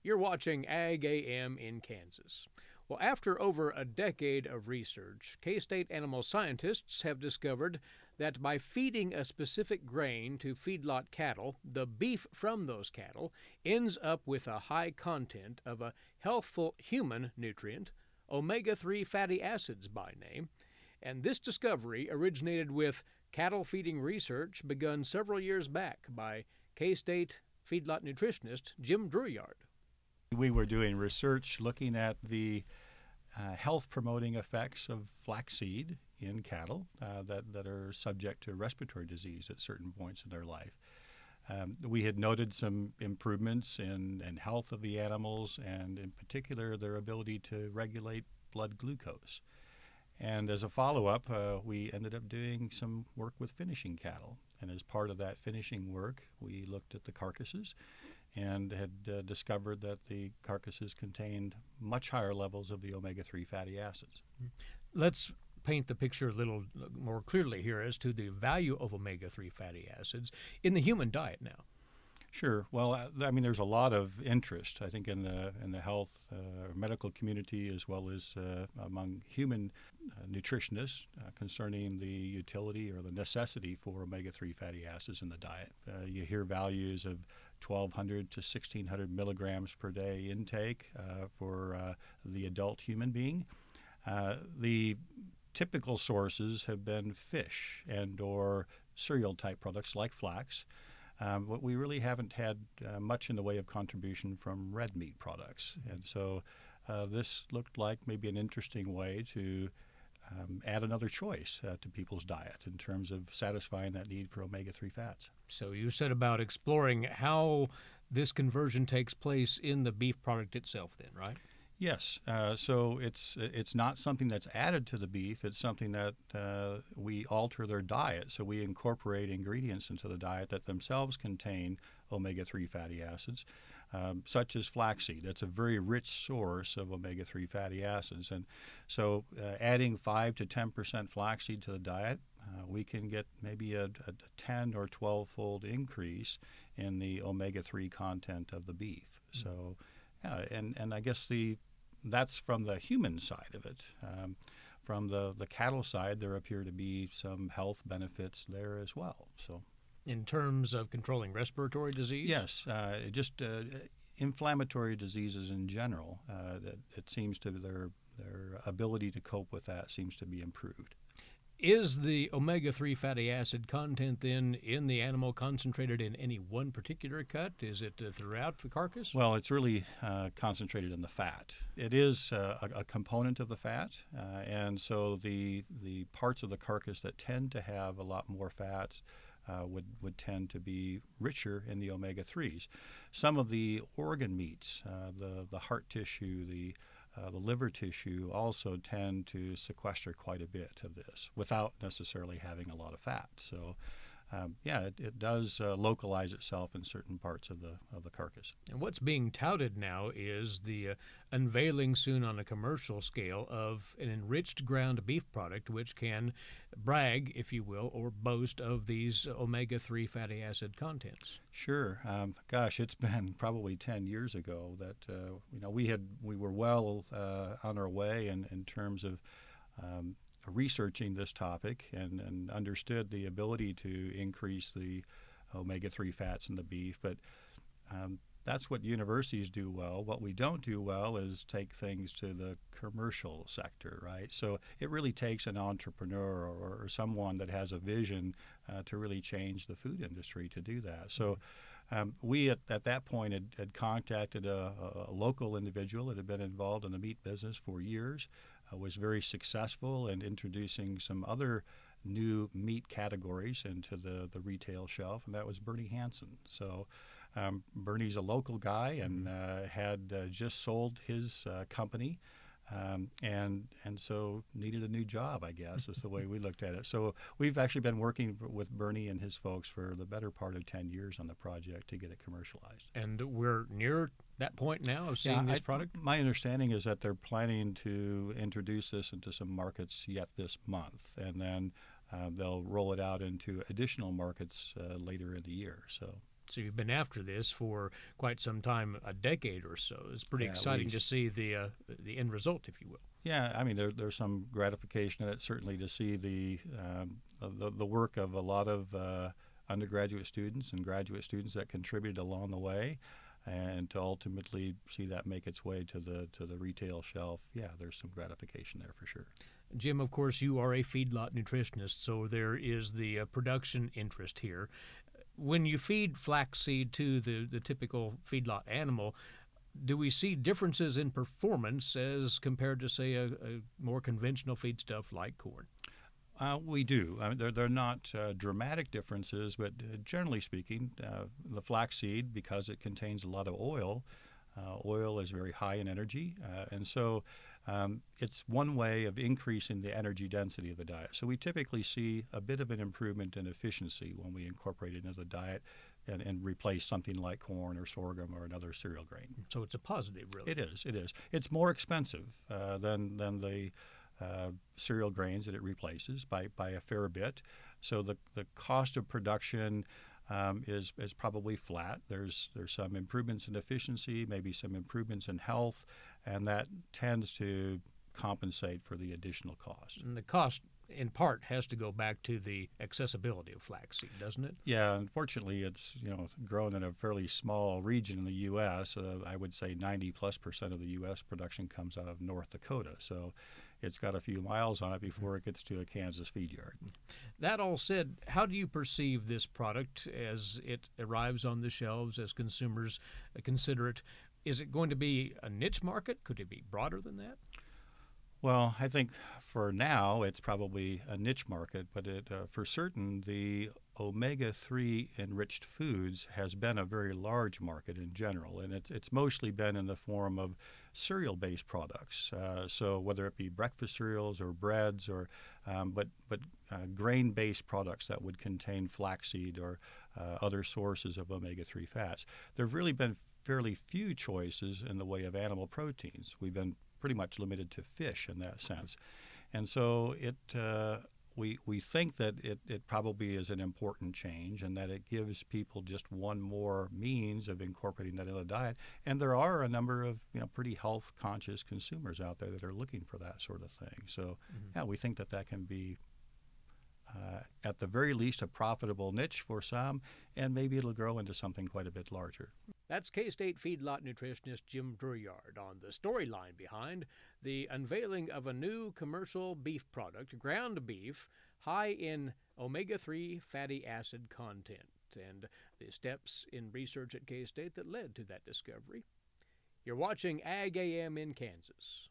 You're watching Ag AM in Kansas. Well, after over a decade of research, K-State animal scientists have discovered that by feeding a specific grain to feedlot cattle, the beef from those cattle ends up with a high content of a healthful human nutrient, omega-3 fatty acids by name. And this discovery originated with cattle feeding research begun several years back by K-State feedlot nutritionist Jim Drouillard. We were doing research looking at the health-promoting effects of flaxseed in cattle that are subject to respiratory disease at certain points in their life. We had noted some improvements in health of the animals, and in particular their ability to regulate blood glucose. And as a follow-up, we ended up doing some work with finishing cattle. And as part of that finishing work, we looked at the carcasses and had discovered that the carcasses contained much higher levels of the omega-3 fatty acids. Let's paint the picture a little more clearly here as to the value of omega-3 fatty acids in the human diet now. Sure. Well, I mean, there's a lot of interest, I think, in the health medical community as well as among human nutritionists concerning the utility or the necessity for omega-3 fatty acids in the diet. You hear values of 1,200 to 1,600 milligrams per day intake for the adult human being. The typical sources have been fish and or cereal type products like flax. But we really haven't had much in the way of contribution from red meat products. And so this looked like maybe an interesting way to add another choice to people's diet in terms of satisfying that need for omega-3 fats. So you said about exploring how this conversion takes place in the beef product itself then, right? Yes. So it's not something that's added to the beef. It's something that we alter their diet. So we incorporate ingredients into the diet that themselves contain omega-3 fatty acids, such as flaxseed. That's a very rich source of omega-3 fatty acids. And so adding 5 to 10% flaxseed to the diet, we can get maybe a 10 or 12-fold increase in the omega-3 content of the beef. So, yeah, and I guess that's from the human side of it. From the cattle side, there appear to be some health benefits there as well. So, in terms of controlling respiratory disease? Yes, just inflammatory diseases in general. It seems to their ability to cope with that seems to be improved. Is the omega-3 fatty acid content then in the animal concentrated in any one particular cut? Is it throughout the carcass? Well, it's really concentrated in the fat. It is a component of the fat, and so the parts of the carcass that tend to have a lot more fats would tend to be richer in the omega-3s. Some of the organ meats, the heart tissue, the liver tissue also tend to sequester quite a bit of this without necessarily having a lot of fat. So, it does localize itself in certain parts of the carcass. And what's being touted now is the unveiling soon on a commercial scale of an enriched ground beef product which can brag, if you will, or boast of these omega-3 fatty acid contents. Sure. Gosh, it's been probably 10 years ago that we were well on our way in terms of researching this topic and understood the ability to increase the omega-3 fats in the beef. But that's what universities do well. What we don't do well is take things to the commercial sector, right? So it really takes an entrepreneur or someone that has a vision to really change the food industry to do that. So we at that point had contacted a local individual that had been involved in the meat business for years, was very successful in introducing some other new meat categories into the retail shelf, and that was Bernie Hansen. So Bernie's a local guy and had just sold his company and so needed a new job, I guess, is the way we looked at it. So we've actually been working with Bernie and his folks for the better part of 10 years on the project to get it commercialized. And we're near that point now of seeing this product? My understanding is that they're planning to introduce this into some markets yet this month, and then they'll roll it out into additional markets later in the year. So So you've been after this for quite some time, a decade or so. It's pretty exciting to see the end result, if you will. Yeah, I mean, there's some gratification in it, certainly, to see the work of a lot of undergraduate students and graduate students that contributed along the way, and to ultimately see that make its way to the retail shelf. Yeah, there's some gratification there for sure. Jim, of course, you are a feedlot nutritionist, so there is the production interest here. When you feed flaxseed to the typical feedlot animal, do we see differences in performance as compared to, say, a more conventional feedstuff like corn? We do. I mean, they're not dramatic differences, but generally speaking, the flaxseed, because it contains a lot of oil, oil is very high in energy, and so it's one way of increasing the energy density of the diet. So we typically see a bit of an improvement in efficiency when we incorporate it into the diet and replace something like corn or sorghum or another cereal grain. So it's a positive, really. It is. It is. It's more expensive than the cereal grains that it replaces by a fair bit. So the cost of production is probably flat. There's some improvements in efficiency, maybe some improvements in health, and that tends to compensate for the additional cost. And the cost, in part, has to go back to the accessibility of flaxseed, doesn't it? Yeah, unfortunately, it's grown in a fairly small region in the U.S. I would say 90+% of the U.S. production comes out of North Dakota. So it's got a few miles on it before it gets to a Kansas feed yard. That all said, how do you perceive this product as it arrives on the shelves, as consumers consider it? Is it going to be a niche market? Could it be broader than that? Well, I think for now it's probably a niche market, but for certain the omega-3 enriched foods has been a very large market in general, and it's mostly been in the form of cereal-based products. So whether it be breakfast cereals or breads, or but grain-based products that would contain flaxseed or other sources of omega-3 fats. There have really been fairly few choices in the way of animal proteins. We've been pretty much limited to fish in that sense. And so we think that it probably is an important change, and that it gives people just one more means of incorporating that in the diet. And there are a number of pretty health conscious consumers out there that are looking for that sort of thing. So yeah, we think that can be at the very least a profitable niche for some, and maybe it'll grow into something quite a bit larger. That's K-State feedlot nutritionist Jim Drouillard on the storyline behind the unveiling of a new commercial beef product, ground beef, high in omega-3 fatty acid content, and the steps in research at K-State that led to that discovery. You're watching Ag AM in Kansas.